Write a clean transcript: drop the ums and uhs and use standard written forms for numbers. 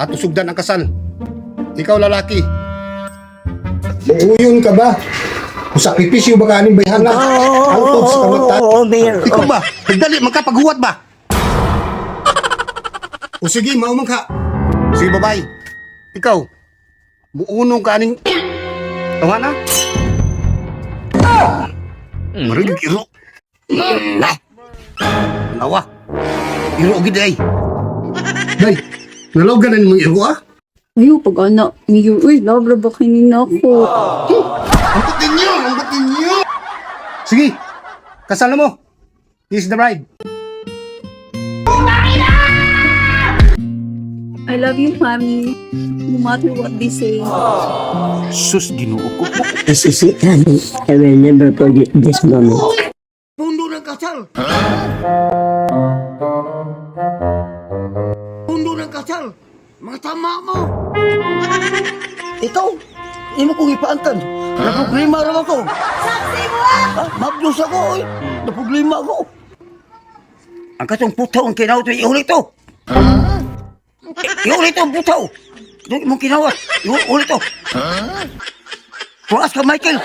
at usugdan ang kasal. Ikaw lalaki. Buuyon ka ba? Usakripisyo ba ka aning bayhan na? Angkod sa kamatan. Ikaw ba? Nagdali, magkapaghuwat ba? O sige, maumang ka. Sige, babae. Ikaw, buunong ka aning... Tawa na? Marinig iro. Nawa. Iro gid ay. Day, naloganan mo iro ah? Ayaw, pag anak niyo, uy, labra ba kanina ako? Amputin niyo! Amputin niyo! Sige, kasal na mo. He's the bride. I love you, mommy. No matter what they say. Sus, ginoo ko. This is it, honey. I will never forget this moment. Pundo ng kasal! Pundo ng kasal! Mga tama mo! Ikaw, hindi mo kong ipaantan. Naproblema rin ako. Saksi mo ah! Mablos ako, oy. Naproblema ako. Ang katong putaw ang kinaw ito, iulit to. Iulit to, putaw. Ito mong kinawat. Iulit to. Tuas ka, Michael.